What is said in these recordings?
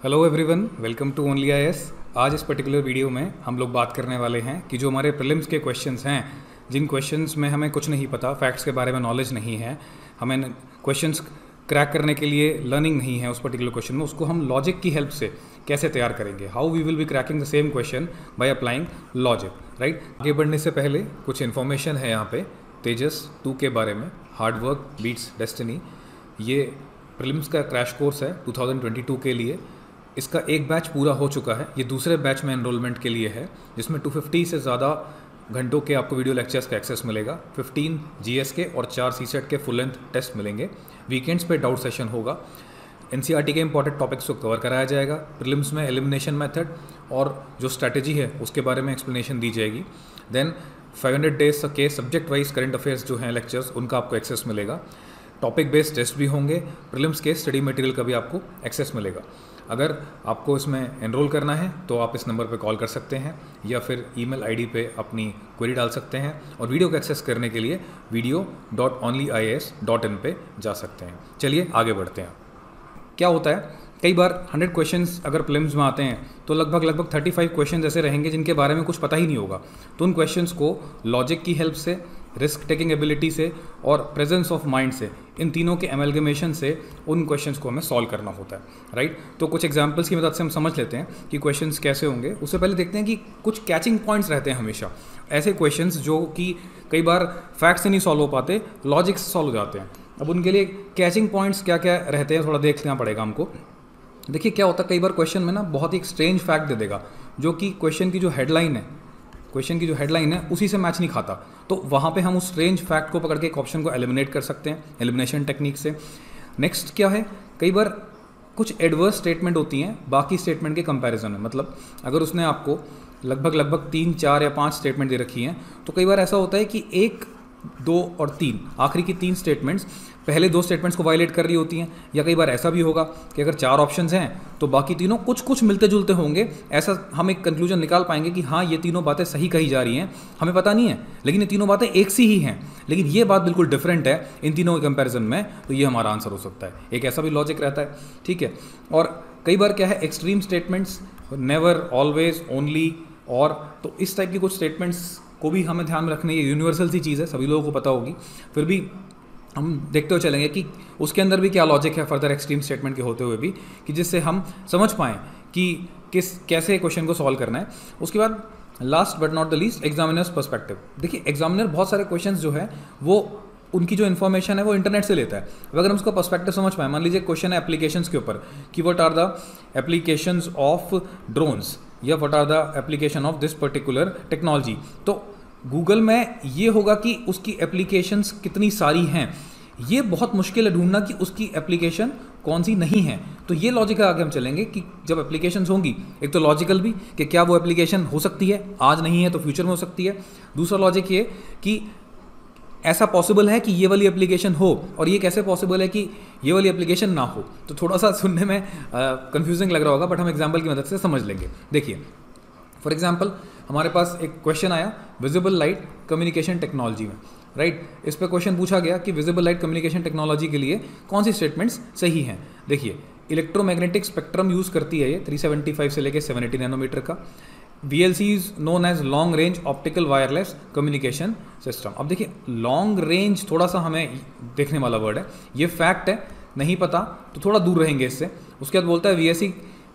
Hello everyone, welcome to only IAS. आज इस particular video में हम लोग बात करने वाले हैं कि जो हमारे प्रीलिम्स के क्वेश्चंस हैं, जिन क्वेश्चंस में हमें कुछ नहीं पता, फैक्ट्स के बारे में नॉलेज नहीं है, हमें क्वेश्चंस क्रैक करने के लिए लर्निंग नहीं है उस पर्टिकुलर क्वेश्चन में, उसको हम लॉजिक की हेल्प से कैसे तैयार करेंगे। How we will be cracking the same question by applying logic, right. आगे बढ़ने से पहले कुछ इन्फॉर्मेशन है यहाँ पे तेजस 2 के बारे में। हार्ड वर्क बीट्स डेस्टिनी, ये प्रीलिम्स का क्रैश कोर्स है 2022 के लिए। इसका एक बैच पूरा हो चुका है, ये दूसरे बैच में एनरोलमेंट के लिए है, जिसमें 250 से ज़्यादा घंटों के आपको वीडियो लेक्चर्स का एक्सेस मिलेगा। 15 जीएस के और 4 सीसेट के फुल लेंथ टेस्ट मिलेंगे। वीकेंड्स पे डाउट सेशन होगा। एनसीईआरटी के इंपॉर्टेंट टॉपिक्स को कवर कराया जाएगा। प्रीलिम्स में एलिमिनेशन मेथड और जो स्ट्रैटेजी है उसके बारे में एक्सप्लेनेशन दी जाएगी। देन 500 डेज के सब्जेक्ट वाइज करंट अफेयर्स जो हैं लेक्चर्स, उनका आपको एक्सेस मिलेगा। टॉपिक बेस्ड टेस्ट भी होंगे। प्रीलिम्स के स्टडी मटेरियल का भी आपको एक्सेस मिलेगा। अगर आपको इसमें एनरोल करना है तो आप इस नंबर पर कॉल कर सकते हैं या फिर ईमेल आईडी पे अपनी क्वेरी डाल सकते हैं, और वीडियो को एक्सेस करने के लिए video.onlyias.in पे जा सकते हैं। चलिए आगे बढ़ते हैं। क्या होता है, कई बार 100 क्वेश्चंस अगर प्रीलिम्स में आते हैं तो लगभग 35 क्वेश्चंस ऐसे रहेंगे जिनके बारे में कुछ पता ही नहीं होगा। तो उन क्वेश्चंस को लॉजिक की हेल्प से, रिस्क टेकिंग एबिलिटी से और प्रेजेंस ऑफ माइंड से, इन तीनों के एमलगमेशन से उन क्वेश्चंस को हमें सॉल्व करना होता है, राइट। तो कुछ एग्जांपल्स की मदद से हम समझ लेते हैं कि क्वेश्चंस कैसे होंगे। उससे पहले देखते हैं कि कुछ कैचिंग पॉइंट्स रहते हैं हमेशा, ऐसे क्वेश्चंस जो कि कई बार फैक्ट से नहीं सॉल्व हो पाते, लॉजिक से सॉल्व हो जाते हैं। अब उनके लिए कैचिंग पॉइंट्स क्या क्या रहते हैं थोड़ा देखना पड़ेगा हमको। देखिए क्या होता है, कई बार क्वेश्चन में ना बहुत ही एक स्ट्रेंज फैक्ट दे देगा जो कि क्वेश्चन की जो हेडलाइन है उसी से मैच नहीं खाता। तो वहाँ पे हम उस स्ट्रेंज फैक्ट को पकड़ के एक ऑप्शन को एलिमिनेट कर सकते हैं एलिमिनेशन टेक्निक से। नेक्स्ट क्या है, कई बार कुछ एडवर्स स्टेटमेंट होती हैं बाकी स्टेटमेंट के कंपैरिजन में। मतलब अगर उसने आपको लगभग 3, 4 या 5 स्टेटमेंट दे रखी हैं, तो कई बार ऐसा होता है कि 1, 2 और 3 आखिरी की 3 स्टेटमेंट्स पहले 2 स्टेटमेंट्स को वायलेट कर रही होती हैं। या कई बार ऐसा भी होगा कि अगर 4 ऑप्शंस हैं तो बाकी तीनों कुछ मिलते जुलते होंगे। ऐसा हम एक कंक्लूजन निकाल पाएंगे कि हाँ, ये तीनों बातें सही कही जा रही हैं, हमें पता नहीं है, लेकिन ये तीनों बातें एक सी ही हैं, लेकिन ये बात बिल्कुल डिफरेंट है इन तीनों के कंपैरिजन में, तो ये हमारा आंसर हो सकता है। एक ऐसा भी लॉजिक रहता है, ठीक है। और कई बार क्या है, extreme statements, never, always, only, और तो इस टाइप की कुछ स्टेटमेंट्स को भी हमें ध्यान में रखनी है। यूनिवर्सल सी चीज़ है, सभी लोगों को पता होगी, फिर भी हम देखते हुए चलेंगे कि उसके अंदर भी क्या लॉजिक है फर्दर एक्सट्रीम स्टेटमेंट के होते हुए भी, कि जिससे हम समझ पाएँ कि कैसे क्वेश्चन को सॉल्व करना है। उसके बाद last but not the least, examiners perspective. देखिए एग्जामिनर बहुत सारे क्वेश्चंस जो है वो उनकी जो इन्फॉर्मेशन है वो इंटरनेट से लेता है। अगर हम उसका पर्सपेक्टिव समझ पाएँ, मान लीजिए क्वेश्चन है एप्लीकेशंस के ऊपर कि what are the applications of drones या what are the application of this particular technology, तो गूगल में ये होगा कि उसकी एप्लीकेशंस कितनी सारी हैं। ये बहुत मुश्किल है ढूंढना कि उसकी एप्लीकेशन कौन सी नहीं है। तो ये लॉजिक आगे हम चलेंगे कि जब एप्लीकेशंस होंगी, एक तो लॉजिकल भी कि क्या वो एप्लीकेशन हो सकती है, आज नहीं है तो फ्यूचर में हो सकती है। दूसरा लॉजिक ये कि ऐसा पॉसिबल है कि ये वाली एप्लीकेशन हो, और ये कैसे पॉसिबल है कि ये वाली एप्लीकेशन ना हो। तो थोड़ा सा सुनने में कंफ्यूजिंग लग रहा होगा, बट हम एग्जाम्पल की मदद से समझ लेंगे। देखिए फॉर एग्जाम्पल हमारे पास एक क्वेश्चन आया विजिबल लाइट कम्युनिकेशन टेक्नोलॉजी में, राइट। इस पर क्वेश्चन पूछा गया कि विजिबल लाइट कम्युनिकेशन टेक्नोलॉजी के लिए कौन सी स्टेटमेंट्स सही हैं। देखिए इलेक्ट्रोमैग्नेटिक स्पेक्ट्रम यूज़ करती है ये 375 से लेकर 780 नैनोमीटर का। VLC is known as long range optical wireless communication system. अब देखिए लॉन्ग रेंज थोड़ा सा हमें देखने वाला वर्ड है, ये फैक्ट है, नहीं पता तो थोड़ा दूर रहेंगे इससे। उसके बाद बोलता है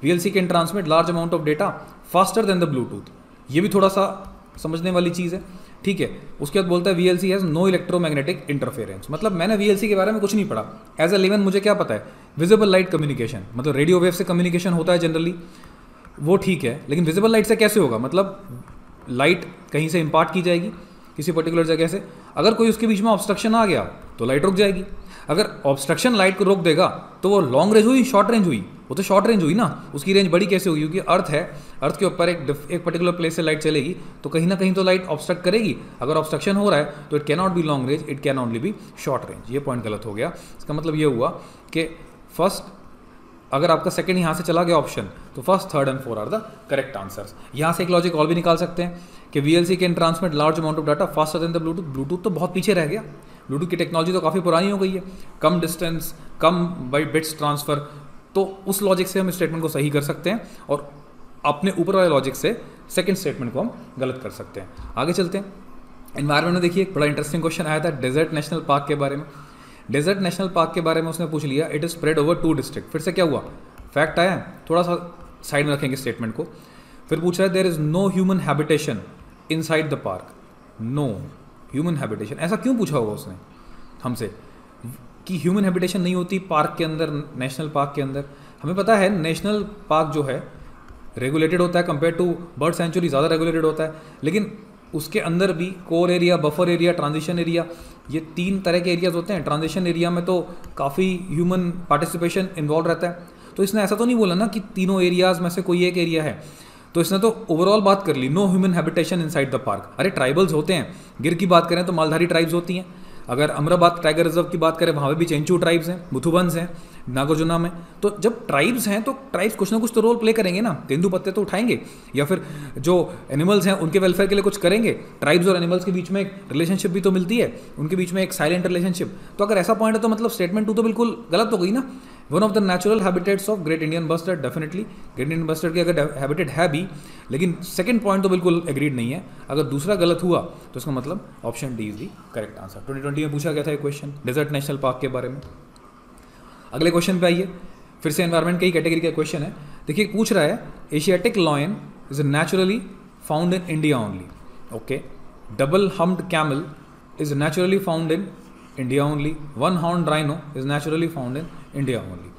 VLC can transmit large amount of data faster than the Bluetooth, ये भी थोड़ा सा समझने वाली चीज़ है, ठीक है। उसके बाद बोलता है VLC has no electromagnetic interference. मतलब मैंने VLC के बारे में कुछ नहीं पढ़ा, एज अ लेमन मुझे क्या पता है, विजिबल लाइट कम्युनिकेशन मतलब रेडियो वेव से कम्युनिकेशन होता है जनरली, वो ठीक है, लेकिन विजिबल लाइट से कैसे होगा। मतलब लाइट कहीं से इम्पार्ट की जाएगी किसी पर्टिकुलर जगह से, अगर कोई उसके बीच में ऑब्स्ट्रक्शन आ गया तो लाइट रुक जाएगी। अगर ऑब्स्ट्रक्शन लाइट को रोक देगा तो वो लॉन्ग रेंज हुई, शॉर्ट रेंज हुई, वो तो शॉर्ट रेंज हुई ना, उसकी रेंज बड़ी कैसे होगी, क्योंकि अर्थ है, अर्थ के ऊपर एक पर्टिकुलर प्लेस से लाइट चलेगी तो कहीं ना कहीं तो लाइट ऑब्स्ट्रक्ट करेगी। अगर ऑब्स्ट्रक्शन हो रहा है तो it can not be long range, it can only be short range. ये पॉइंट गलत हो गया। इसका मतलब ये हुआ कि फर्स्ट, अगर आपका सेकंड यहाँ से चला गया ऑप्शन, तो first, third and 4 are the correct answers. यहाँ से एक लॉजिक और भी निकाल सकते हैं कि VLC can transmit large amount of data faster than the Bluetooth. Bluetooth तो बहुत पीछे रह गया, ब्लूटूथ की टेक्नोलॉजी तो काफ़ी पुरानी हो गई है, कम डिस्टेंस, कम बाई बिट्स ट्रांसफ़र, तो उस लॉजिक से हम स्टेटमेंट को सही कर सकते हैं और अपने ऊपर वाले लॉजिक से सेकंड स्टेटमेंट को हम गलत कर सकते हैं। आगे चलते हैं। एनवायरमेंट में देखिए एक बड़ा इंटरेस्टिंग क्वेश्चन आया था डेजर्ट नेशनल पार्क के बारे में। डेजर्ट नेशनल पार्क के बारे में उसने पूछ लिया it is spread over 2 district. फिर से क्या हुआ, फैक्ट आया, थोड़ा सा साइड में रखेंगे स्टेटमेंट को। फिर पूछ रहा है there is no human habitation inside the park, no human habitation. ऐसा क्यों पूछा होगा उसने हमसे कि ह्यूमन हैबिटेशन नहीं होती पार्क के अंदर, नेशनल पार्क के अंदर? हमें पता है नेशनल पार्क जो है रेगुलेटेड होता है कंपेयर टू बर्ड सेंचुरी, ज़्यादा रेगुलेटेड होता है, लेकिन उसके अंदर भी core area, buffer area, transition area, ये 3 तरह के एरियाज होते हैं। ट्रांजिशन एरिया में तो काफ़ी ह्यूमन पार्टिसिपेशन इन्वॉल्व रहता है। तो इसने ऐसा तो नहीं बोला ना कि तीनों एरियाज में से कोई एक एरिया है, तो इसने तो ओवरऑल बात कर ली, no human habitation inside the park. अरे ट्राइबल्स होते हैं, गिर की बात करें तो मालधारी ट्राइब्स होती हैं, अगर अमराबाद टाइगर रिजर्व की बात करें वहाँ पे भी चेंचू ट्राइब्स हैं, मुथुबंस हैं नागार्जुना में। तो जब ट्राइब्स हैं तो ट्राइब्स कुछ ना कुछ तो रोल प्ले करेंगे ना, तेंदू पत्ते तो उठाएंगे, या फिर जो एनिमल्स हैं उनके वेलफेयर के लिए कुछ करेंगे। ट्राइब्स और एनिमल्स के बीच में एक रिलेशनशिप भी तो मिलती है, उनके बीच में एक साइलेंट रिलेशनशिप। तो अगर ऐसा पॉइंट है तो मतलब स्टेटमेंट 2 तो बिल्कुल गलत हो गई ना। One of the natural habitats of great Indian bustard, definitely great Indian bustard की अगर हैबिटेट है भी, लेकिन सेकंड पॉइंट तो बिल्कुल एग्रीड नहीं है। अगर दूसरा गलत हुआ तो इसका मतलब option D is the correct answer. 2020 में पूछा गया था ये क्वेश्चन डेजर्ट नेशनल पार्क के बारे में। अगले क्वेश्चन पे आइए, फिर से एनवायरमेंट की कैटेगरी का क्वेश्चन है। देखिए पूछ रहा है Asiatic lion is naturally found in India only. Okay, double humped camel is naturally found in India only, one horn rhino is naturally found in India only.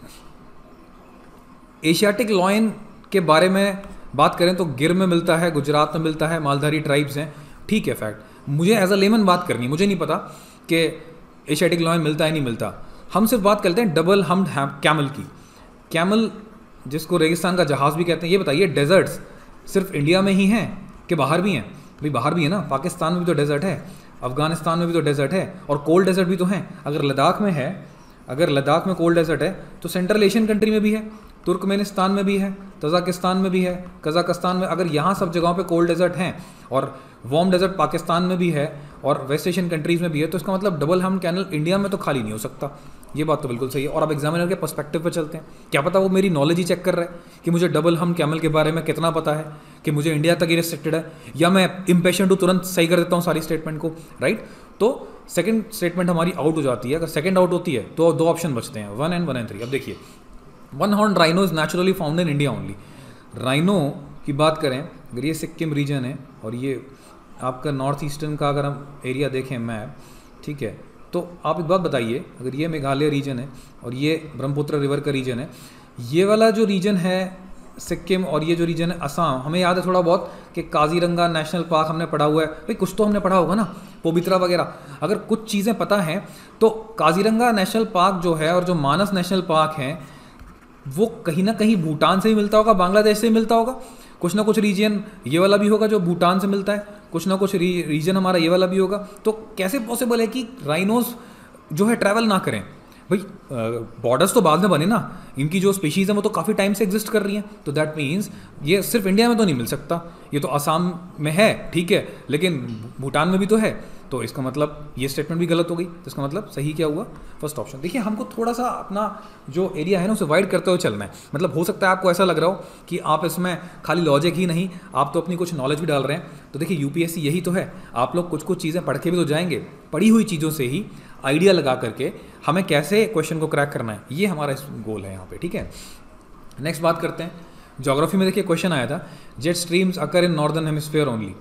Asiatic lion के बारे में बात करें तो गिर में मिलता है, गुजरात में मिलता है, मालधारी ट्राइब्स हैं, ठीक है फैक्ट। मुझे एज अ लेमन बात करनी है, मुझे नहीं पता कि एशियाटिक लॉयन मिलता है नहीं मिलता। हम सिर्फ बात करते हैं डबल हम्प्ड कैमल की। कैमल जिसको रेगिस्तान का जहाज़ भी कहते हैं, ये बताइए डेजर्ट्स सिर्फ इंडिया में ही हैं कि बाहर भी हैं? भाई बाहर भी है ना, पाकिस्तान में भी तो डेजर्ट है, अफगानिस्तान में भी तो डेजर्ट है, और कोल्ड डेजर्ट भी तो हैं। अगर लद्दाख में है, अगर लद्दाख में कोल्ड डेजर्ट है तो सेंट्रल एशियन कंट्री में भी है, तुर्कमेनिस्तान में भी है, तजाकिस्तान में भी है, कजाकिस्तान में। अगर यहाँ सब जगहों पे कोल्ड डेजर्ट हैं और वार्म डेजर्ट पाकिस्तान में भी है और वेस्ट एशियन कंट्रीज़ में भी है, तो इसका मतलब डबल हम्प्ड कैमल इंडिया में तो खाली नहीं हो सकता। ये बात तो बिल्कुल सही है। और अब एग्जामिनर के पर्सपेक्टिव पे चलते हैं, क्या पता वो मेरी नॉलेज ही चेक कर रहा है कि मुझे डबल हम्प्ड कैमल के बारे में कितना पता है, कि मुझे इंडिया तक ही रिस्ट्रिक्टेड है, या मैं इम्पेशेंट हूँ तुरंत सही कर देता हूँ सारी स्टेटमेंट को, राइट। तो सेकंड स्टेटमेंट हमारी आउट हो जाती है। अगर सेकंड आउट होती है तो 2 ऑप्शन बचते हैं, 1 and 3। अब देखिए, one horn rhino is naturally found in India only. Rhino की बात करें, अगर ये सिक्किम रीजन है और ये आपका नॉर्थ ईस्टर्न का अगर हम एरिया देखें मैप, ठीक है, तो आप एक बात बताइए, अगर ये मेघालय रीजन है और ये ब्रह्मपुत्र रिवर का रीजन है, ये वाला जो रीजन है सिक्किम और ये जो रीजन है असम, हमें याद है थोड़ा बहुत कि काजीरंगा नेशनल पार्क हमने पढ़ा हुआ है, भाई कुछ तो हमने पढ़ा होगा ना, पोबित्रा वगैरह। अगर कुछ चीज़ें पता हैं तो काजीरंगा नेशनल पार्क जो है और जो मानस नेशनल पार्क है वो कहीं ना कहीं भूटान से ही मिलता होगा, बांग्लादेश से ही मिलता होगा, कुछ ना कुछ रीजन ये वाला भी होगा जो भूटान से मिलता है, कुछ ना कुछ रीजन हमारा ये वाला भी होगा। तो कैसे पॉसिबल है कि राइनोज जो है ट्रैवल ना करें? भाई बॉर्डर्स तो बाद में बने ना, इनकी जो स्पीशीज़ हैं वो तो काफ़ी टाइम से एग्जिस्ट कर रही हैं, तो दैट मीन्स ये सिर्फ इंडिया में तो नहीं मिल सकता, ये तो असम में है, ठीक है, लेकिन भूटान में भी तो है, तो इसका मतलब ये स्टेटमेंट भी गलत हो गई। तो इसका मतलब सही क्या हुआ? First option. देखिए हमको थोड़ा सा अपना जो एरिया है ना उसे वाइड करते हुए चलना है। मतलब हो सकता है आपको ऐसा लग रहा हो कि आप इसमें खाली लॉजिक ही नहीं, आप तो अपनी कुछ नॉलेज भी डाल रहे हैं। तो देखिए यूपीएससी यही तो है, आप लोग कुछ कुछ चीज़ें पढ़ के भी तो जाएंगे, पढ़ी हुई चीज़ों से ही आइडिया लगा करके हमें कैसे क्वेश्चन को क्रैक करना है, ये हमारा गोल है यहाँ पे, ठीक है। नेक्स्ट बात करते हैं ज्योग्राफी में। देखिए क्वेश्चन आया था jet streams occur in northern hemisphere only.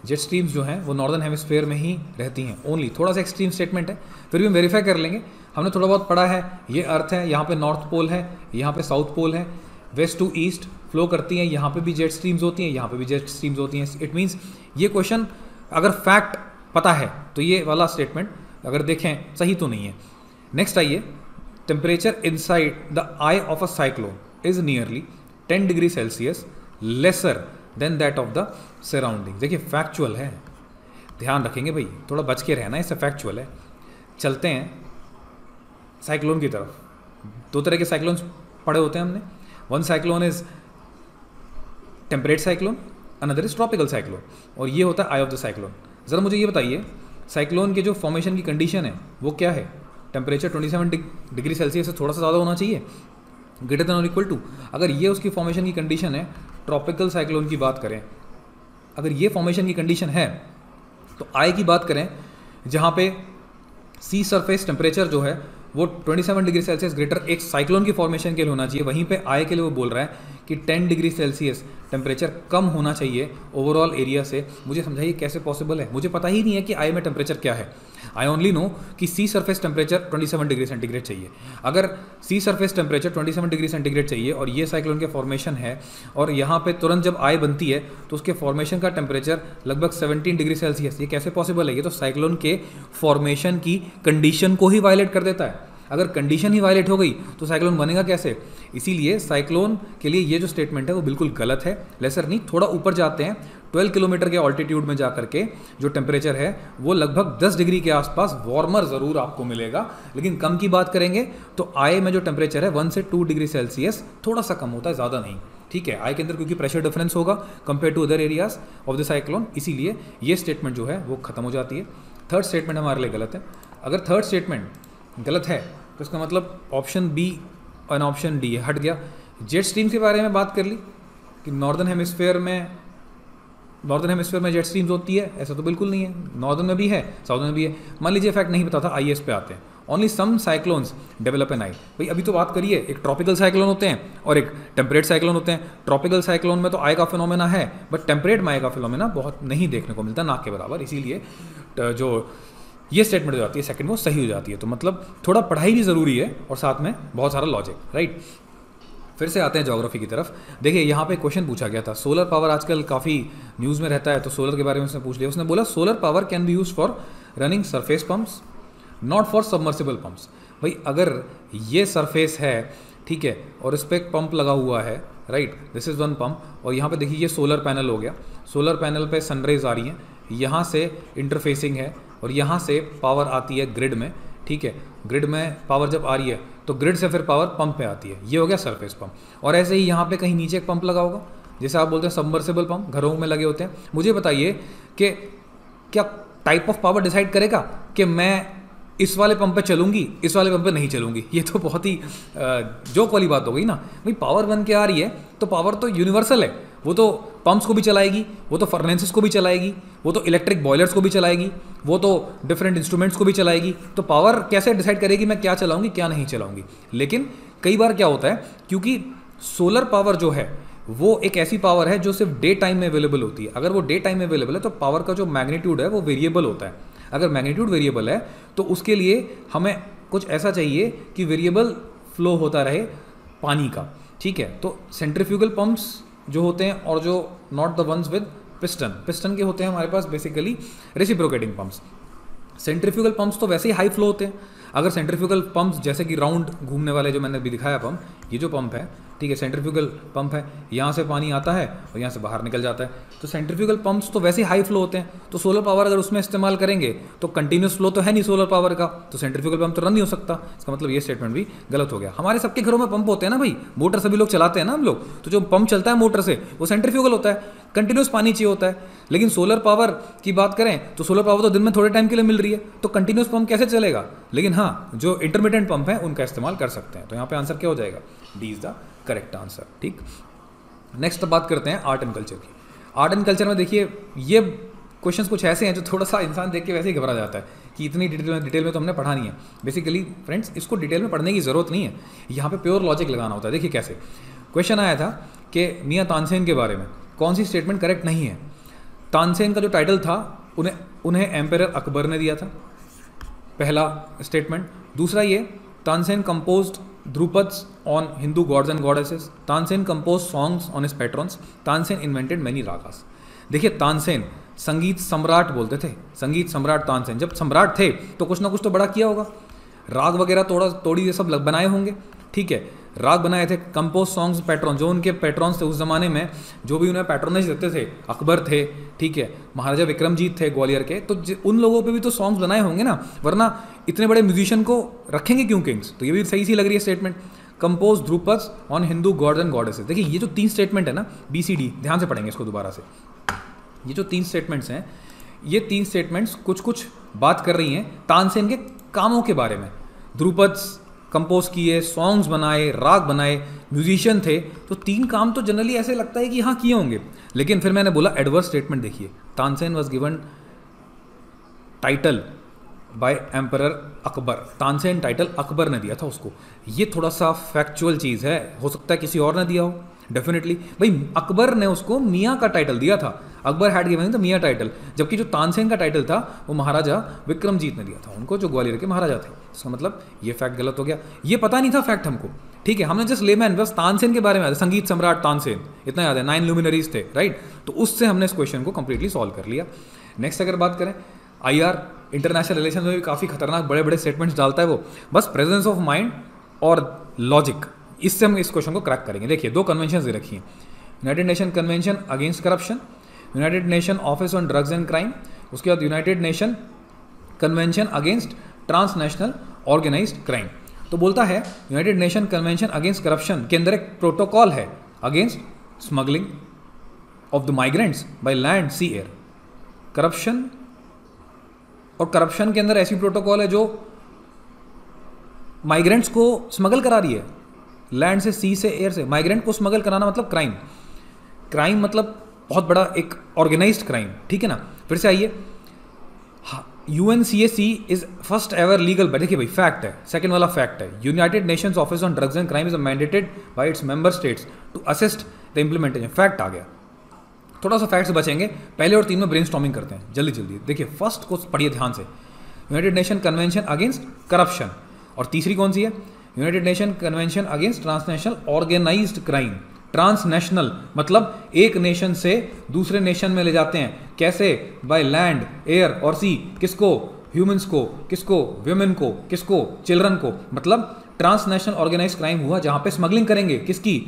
Jet streams जो हैं वो नॉर्दर्न हेमिस्फीयर में ही रहती हैं ओनली। थोड़ा सा एक्सट्रीम स्टेटमेंट है, फिर भी हम वेरीफाई कर लेंगे, हमने थोड़ा बहुत पढ़ा है। ये अर्थ है, यहाँ पे नॉर्थ पोल है, यहाँ पे साउथ पोल है, वेस्ट टू ईस्ट फ्लो करती हैं, यहाँ पे भी जेट स्ट्रीम्स होती हैं, यहाँ पे भी जेट स्ट्रीम्स होती हैं। इट मीन्स ये क्वेश्चन अगर फैक्ट पता है तो ये वाला स्टेटमेंट अगर देखें सही तो नहीं है। नेक्स्ट आइए, temperature inside the I of a cyclone is nearly 10 degree Celsius lesser than that of the surrounding. देखिए फैक्चुअल है, ध्यान रखेंगे भाई, थोड़ा बच के रहना, इससे फैक्चुअल है। चलते हैं साइक्लोन की तरफ। 2 तरह के साइक्लोन्स पढ़े होते हैं हमने, one cyclone is temperate cyclone, another is tropical cyclone, और ये होता है आई ऑफ द साइक्लोन। ज़रा मुझे ये बताइए साइक्लोन के जो फॉर्मेशन की कंडीशन है वो क्या है? टेम्परेचर 27 डिग्री सेल्सियस से थोड़ा सा ज़्यादा होना चाहिए, ग्रेटर देन और इक्वल टू, अगर ये उसकी फॉर्मेशन की कंडीशन है, ट्रॉपिकल साइक्लोन की बात करें, अगर ये फॉर्मेशन की कंडीशन है तो आई की बात करें जहाँ पे सी सरफेस टेम्परेचर जो है वो 27 डिग्री सेल्सियस ग्रेटर एक साइक्लोन की फॉर्मेशन के लिए होना चाहिए, वहीं पे आई के लिए वो बोल रहा है कि 10 डिग्री सेल्सियस टेम्परेचर कम होना चाहिए ओवरऑल एरिया से। मुझे समझाइए कैसे पॉसिबल है, मुझे पता ही नहीं है कि आई में टेम्परेचर क्या है। आई ओनली नो कि सी सरफेस टेम्परेचर 27 डिग्री सेंटीग्रेड चाहिए। अगर सी सरफेस टेम्परेचर 27 डिग्री सेंटीग्रेड चाहिए और ये साइक्लोन के फॉर्मेशन है और यहाँ पे तुरंत जब आई बनती है तो उसके फॉर्मेशन का टेम्परेचर लगभग 17 डिग्री सेल्सियस, ये कैसे पॉसिबल है? ये तो साइक्लोन के फॉर्मेशन की कंडीशन को ही वायलेट कर देता है। अगर कंडीशन ही वायलेट हो गई तो साइक्लोन बनेगा कैसे? इसीलिए साइक्लोन के लिए ये जो स्टेटमेंट है वो बिल्कुल गलत है। लेसर नहीं, थोड़ा ऊपर जाते हैं, 12 किलोमीटर के ऑल्टीट्यूड में जा करके जो टेम्परेचर है वो लगभग 10 डिग्री के आसपास वार्मर ज़रूर आपको मिलेगा, लेकिन कम की बात करेंगे तो आई में जो टेम्परेचर है 1 से 2 डिग्री सेल्सियस थोड़ा सा कम होता है, ज़्यादा नहीं। ठीक है, आई के अंदर क्योंकि प्रेशर डिफरेंस होगा compare to other areas of the cyclone, इसीलिए ये स्टेटमेंट जो है वो खत्म हो जाती है। थर्ड स्टेटमेंट हमारे लिए गलत है। अगर थर्ड स्टेटमेंट गलत है तो इसका मतलब ऑप्शन बी और ऑप्शन डी हट गया। जेट स्ट्रीम के बारे में बात कर ली कि नॉर्दर्न हेमिस्फीयर में जेट स्ट्रीम्स होती है, ऐसा तो बिल्कुल नहीं है। नॉर्दर्न में भी है, साउदर्न में भी है। मान लीजिए फैक्ट नहीं पता था, आईएएस पे आते हैं। Only some cyclones develop an eye. भाई अभी तो बात करिए, एक ट्रॉपिकल साइक्लोन होते हैं और एक टेम्परेट साइक्लोन होते हैं। ट्रॉपिकल साइक्लोन में तो आई का फिनोमेना है, बट टेम्परेट में आई का फिनोमेना बहुत नहीं देखने को मिलता, ना के बराबर। इसीलिए जो ये स्टेटमेंट हो जाती है सेकंड वो सही हो जाती है। तो मतलब थोड़ा पढ़ाई भी ज़रूरी है और साथ में बहुत सारा लॉजिक, राइट। फिर से आते हैं ज्योग्राफी की तरफ। देखिए यहाँ पे क्वेश्चन पूछा गया था, सोलर पावर आजकल काफ़ी न्यूज़ में रहता है, तो सोलर के बारे में उसने पूछ लिया। उसने बोला solar power can be use for running surface pumps, not for submersible pumps. भाई अगर ये सरफेस है, ठीक है, और इस पर एक पंप लगा हुआ है, right, this is one pump, और यहाँ पे देखिए ये सोलर पैनल हो गया। सोलर पैनल पे सनरेज आ रही हैं, यहाँ से इंटरफेसिंग है और यहाँ से पावर आती है ग्रिड में, ठीक है। ग्रिड में पावर जब आ रही है तो ग्रिड से फिर पावर पंप पे आती है, ये हो गया सरफेस पंप। और ऐसे ही यहाँ पे कहीं नीचे एक पंप लगा होगा, जैसे आप बोलते हैं सबमर्सिबल पंप घरों में लगे होते हैं। मुझे बताइए कि क्या टाइप ऑफ पावर डिसाइड करेगा कि मैं इस वाले पंप पे चलूंगी, इस वाले पंप पे नहीं चलूंगी? ये तो बहुत ही जोक वाली बात हो गई ना। भाई पावर बन के आ रही है तो पावर तो यूनिवर्सल है, वो तो पंप्स को भी चलाएगी, वो तो फर्नेसेस को भी चलाएगी, वो तो इलेक्ट्रिक बॉयलर्स को भी चलाएगी, वो तो डिफरेंट इंस्ट्रूमेंट्स को भी चलाएगी। तो पावर कैसे डिसाइड करेगी मैं क्या चलाऊंगी क्या नहीं चलाऊंगी? लेकिन कई बार क्या होता है, क्योंकि सोलर पावर जो है वो एक ऐसी पावर है जो सिर्फ डे टाइम में अवेलेबल होती है। अगर वो डे टाइम में अवेलेबल है तो पावर का जो मैग्नीट्यूड है वो वेरिएबल होता है। अगर मैग्नीट्यूड वेरिएबल है तो उसके लिए हमें कुछ ऐसा चाहिए कि वेरिएबल फ्लो होता रहे पानी का, ठीक है। तो सेंट्रीफ्यूगल पंप्स जो होते हैं और जो not the ones with piston के होते हैं हमारे पास basically reciprocating pumps. Centrifugal pumps तो वैसे ही हाई फ्लो होते हैं। अगर सेंट्रीफ्यूगल पंप्स जैसे कि राउंड घूमने वाले जो मैंने अभी दिखाया पंप, ये जो पंप है, ठीक है, सेंट्रीफ्यूगल पंप है, यहाँ से पानी आता है और यहाँ से बाहर निकल जाता है। तो सेंट्रीफ्यूगल पंप्स तो वैसे ही हाई फ्लो होते हैं, तो सोलर पावर अगर उसमें इस्तेमाल करेंगे तो कंटिन्यूस फ्लो तो है नहीं सोलर पावर का, तो सेंट्रीफ्यूगल पंप तो रन नहीं हो सकता। इसका मतलब ये स्टेटमेंट भी गलत हो गया। हमारे सबके घरों में पंप होते हैं ना भाई, मोटर सभी लोग चलाते हैं ना हम लोग, तो जो पंप चलता है मोटर से वो सेंट्रीफ्यूगल होता है, कंटिन्यूस पानी चाहिए होता है। लेकिन सोलर पावर की बात करें तो सोलर पावर तो दिन में थोड़े टाइम के लिए मिल रही है, तो कंटिन्यूस पंप कैसे चलेगा? लेकिन हाँ, जो इंटरमीडिएट पंप है उनका इस्तेमाल कर सकते हैं। तो यहाँ पे आंसर क्या हो जाएगा? D is the correct answer, ठीक। नेक्स्ट बात करते हैं आर्ट एंड कल्चर की। आर्ट एंड कल्चर में देखिए ये क्वेश्चंस कुछ ऐसे हैं जो थोड़ा सा इंसान देख के वैसे ही घबरा जाता है कि इतनी डिटेल में तो हमने पढ़ा नहीं है। बेसिकली फ्रेंड्स, इसको डिटेल में पढ़ने की ज़रूरत नहीं है, यहाँ पे प्योर लॉजिक लगाना होता है। देखिए कैसे क्वेश्चन आया था कि मियाँ तानसेन के बारे में कौन सी स्टेटमेंट करेक्ट नहीं है। तानसेन का जो टाइटल था उन्हें एम्पेरर अकबर ने दिया था, पहला स्टेटमेंट। दूसरा ये, Tansen composed dhrupads on Hindu gods and goddesses, Tansen compose songs on his patrons, Tansen invented many ragas. देखिए तानसेन संगीत सम्राट बोलते थे, संगीत सम्राट तानसेन। जब सम्राट थे तो कुछ ना कुछ तो बड़ा किया होगा, राग वगैरह तोड़ी ये सब बनाए होंगे, ठीक है, राग बनाए थे। कंपोज सॉन्ग्स पैट्रॉन, जो उनके पैट्रॉन्स थे उस जमाने में, जो भी उन्हें पैट्रोनेज देते थे, अकबर थे, ठीक है, महाराजा विक्रमजीत थे ग्वालियर के, तो उन लोगों पे भी तो सॉन्ग्स बनाए होंगे ना, वरना इतने बड़े म्यूजिशियन को रखेंगे क्यों किंग्स? तो ये भी सही सी लग रही है statement. Compose dhrupads on Hindu gods and goddesses. देखिए ये जो 3 स्टेटमेंट है ना, BCD, ध्यान से पढ़ेंगे इसको दोबारा से। ये जो 3 स्टेटमेंट्स हैं, ये 3 स्टेटमेंट्स कुछ बात कर रही हैं तानसेन के कामों के बारे में। ध्रुपद्स कंपोज किए, सॉन्ग्स बनाए, राग बनाए, म्यूजिशियन थे, तो 3 काम तो जनरली ऐसे लगता है कि हाँ किए होंगे। लेकिन फिर मैंने बोला एडवर्स स्टेटमेंट देखिए, Tansen was given title by emperor Akbar, Tansen title Akbar ने दिया था उसको। ये थोड़ा सा फैक्चुअल चीज़ है, हो सकता है किसी और ने दिया हो, डेफिनेटली भाई अकबर ने उसको मियाँ का टाइटल दिया था, अकबर हैड गिवन द मियाँ टाइटल, जबकि जो तानसेन का टाइटल था वो महाराजा विक्रमजीत ने दिया था उनको, जो ग्वालियर के महाराजा थे। इसका मतलब ये फैक्ट गलत हो गया, ये पता नहीं था फैक्ट हमको, ठीक है, हमने जस्ट लेमैन बस तानसेन के बारे में याद है, संगीत सम्राट तानसेन इतना याद है, 9 लुमिनरीज थे, राइट, तो उससे हमने इस क्वेश्चन को कंप्लीटली सॉल्व कर लिया। नेक्स्ट अगर बात करें IR इंटरनेशनल रिलेशन में भी काफ़ी खतरनाक बड़े बड़े स्टेटमेंट्स डालता है वो, बस प्रेजेंस ऑफ माइंड और लॉजिक, इससे हम इस क्वेश्चन को क्रैक करेंगे। देखिए 2 कन्वेंशन दे रखी हैं, United Nation convention against corruption, United Nation office on drugs and crime, उसके बाद United Nation convention against transnational organised crime. तो बोलता है United Nation convention against corruption के अंदर एक प्रोटोकॉल है against smuggling of the migrants by land sea air. Corruption, और करप्शन के अंदर ऐसी प्रोटोकॉल है जो माइग्रेंट्स को स्मगल करा रही है, लैंड से, सी से, एयर से। माइग्रेंट को स्मगल कराना मतलब क्राइम, क्राइम मतलब बहुत बड़ा एक ऑर्गेनाइज्ड क्राइम, ठीक है ना। फिर से आइए, UNCAC is first ever legal, देखिए भाई फैक्ट है, सेकंड वाला फैक्ट है, United Nations office on drugs and crime is mandated by its member states to assist the implementation. Fact आ गया, थोड़ा सा फैक्ट्स बचेंगे, पहले और 3 में ब्रेनस्टॉर्मिंग करते हैं जल्दी जल्दी। देखिए फर्स्ट को पढ़िए ध्यान से, United Nation convention against corruption, और तीसरी कौन सी है, United Nation convention against transnational organised crime. Transnational मतलब एक नेशन से दूसरे नेशन में ले जाते हैं, कैसे, बाय लैंड, एयर और सी, किसको, ह्यूमंस को, किसको, वुमेन को, किसको, चिल्ड्रन को। मतलब ट्रांसनेशनल ऑर्गेनाइज्ड क्राइम हुआ जहां पे स्मगलिंग करेंगे, किसकी,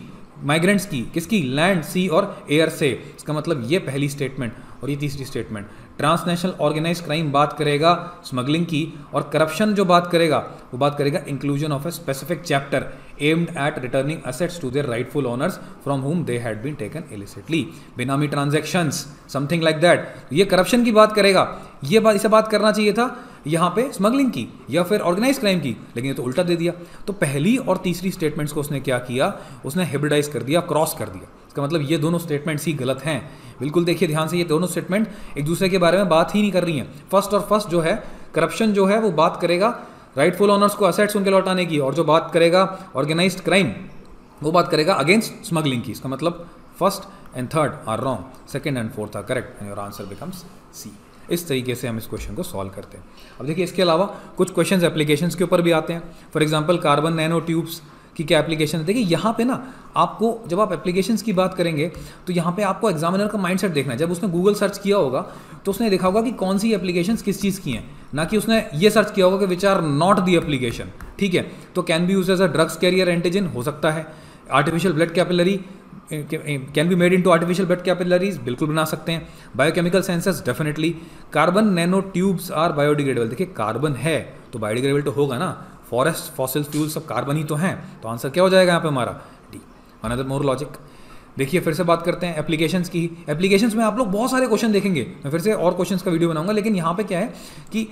माइग्रेंट्स की, किसकी, लैंड, सी और एयर से। इसका मतलब ये पहली स्टेटमेंट, और ये तीसरी स्टेटमेंट। ट्रांसनेशनल ऑर्गेनाइज्ड क्राइम बात करेगा स्मगलिंग की, और करप्शन जो बात करेगा वो बात करेगा inclusion of a specific chapter aimed at returning assets to their rightful owners from whom they had been taken illicitly, benami transactions, something like that. ये करप्शन की बात करेगा, ये बात, इसे बात करना चाहिए था यहाँ पे स्मगलिंग की या फिर ऑर्गेनाइज क्राइम की, लेकिन ये तो उल्टा दे दिया। तो पहली और तीसरी स्टेटमेंट्स को उसने क्या किया, उसने हिब्रिडाइज कर दिया, क्रॉस कर दिया। इसका मतलब ये दोनों स्टेटमेंट्स ही गलत हैं। बिल्कुल देखिए ध्यान से, ये दोनों स्टेटमेंट एक दूसरे के बारे में बात ही नहीं कर रही हैं। फर्स्ट जो है करप्शन जो है वो बात करेगा राइटफुल ऑनर्स को असेट्स उनके लौटाने की, और जो बात करेगा ऑर्गेनाइज्ड क्राइम वो बात करेगा अगेंस्ट स्मगलिंग की। इसका मतलब first and third are wrong, second and fourth are correct, and your answer becomes C. इस तरीके से हम इस क्वेश्चन को सॉल्व करते हैं। अब देखिए इसके अलावा कुछ क्वेश्चंस एप्लीकेशंस के ऊपर भी आते हैं। For example carbon nano tubes की क्या एप्लीकेशन है। देखिए यहाँ पे ना आपको, जब आप एप्लीकेशंस की बात करेंगे तो यहाँ पे आपको एग्जामिनर का माइंडसेट देखना है। जब उसने गूगल सर्च किया होगा तो उसने देखा होगा कि कौन सी एप्लीकेशंस किस चीज़ की हैं, ना कि उसने ये सर्च किया होगा कि which are not the application, ठीक है। तो can be use as a drugs carrier antigen हो सकता है, artificial blood capillary can be made into artificial blood capillaries, बिल्कुल बना सकते हैं। Biochemical sensors definitely. Carbon nano tubes are biodegradable, देखिए कार्बन है तो बायोडिग्रेडेबल तो होगा ना, फॉरेस्ट फॉसिल फ्यूल सब कार्बन ही तो हैं, तो आंसर क्या हो जाएगा यहाँ पे हमारा डी। Another more logic. देखिए फिर से बात करते हैं एप्लीकेशंस की। एप्लीकेशंस में आप लोग बहुत सारे क्वेश्चन देखेंगे, मैं फिर से और क्वेश्चंस का वीडियो बनाऊंगा, लेकिन यहाँ पे क्या है कि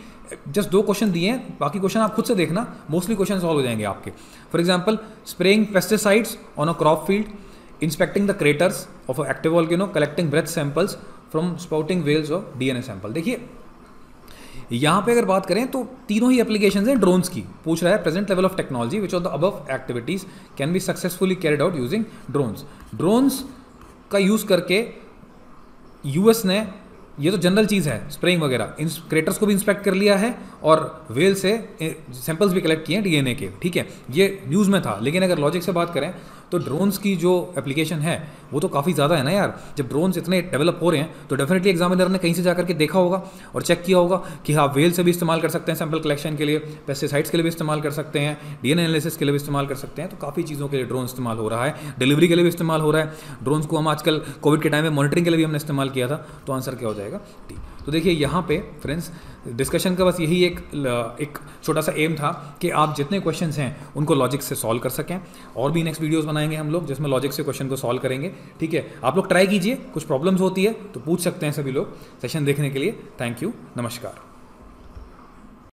जस्ट 2 क्वेश्चन दिए हैं, बाकी क्वेश्चन आप खुद से देखना, मोस्टली क्वेश्चन सॉल्व हो जाएंगे आपके। For example spraying pesticides on a crop field, inspecting the craters of active volcano, collecting breath samples from spouting wells of DNA sample. देखिए यहाँ पे अगर बात करें तो तीनों ही एप्लीकेशंस हैं ड्रोन्स की। पूछ रहा है present level of technology which of the above activities can be successfully carried out using drones. Drones का यूज़ करके US ने, ये तो जनरल चीज़ है स्प्रेइंग वगैरह, इन क्रेटर्स को भी इंस्पेक्ट कर लिया है और वेल से सैंपल्स भी कलेक्ट किए हैं DNA के, ठीक है, ये न्यूज़ में था। लेकिन अगर लॉजिक से बात करें तो ड्रोन्स की जो एप्लीकेशन है वो तो काफ़ी ज़्यादा है ना यार। जब ड्रोन्स इतने डेवलप हो रहे हैं तो डेफिनेटली एग्जामिनर ने कहीं से जाकर के देखा होगा और चेक किया होगा कि हाँ वेल से भी इस्तेमाल कर सकते हैं सैंपल कलेक्शन के लिए, पेस्टिसाइड्स के लिए भी इस्तेमाल कर सकते हैं, DNA एनालिसिस के लिए भी इस्तेमाल कर सकते हैं। तो काफ़ी चीज़ों के लिए ड्रोन इस्तेमाल हो रहा है, डिलीवरी के लिए भी इस्तेमाल हो रहा है। ड्रोन्स को हम आजकल कोविड के टाइम में मॉनिटरिंग के लिए भी हमने इस्तेमाल किया था, तो आंसर क्या हो जाएगा डी। तो देखिए यहाँ पे फ्रेंड्स डिस्कशन का बस यही एक छोटा सा एम था कि आप जितने क्वेश्चंस हैं उनको लॉजिक से सॉल्व कर सकें। और भी नेक्स्ट वीडियोस बनाएंगे हम लोग जिसमें लॉजिक से क्वेश्चन को सॉल्व करेंगे, ठीक है। आप लोग ट्राई कीजिए, कुछ प्रॉब्लम्स होती है तो पूछ सकते हैं सभी लोग। सेशन देखने के लिए थैंक यू, नमस्कार।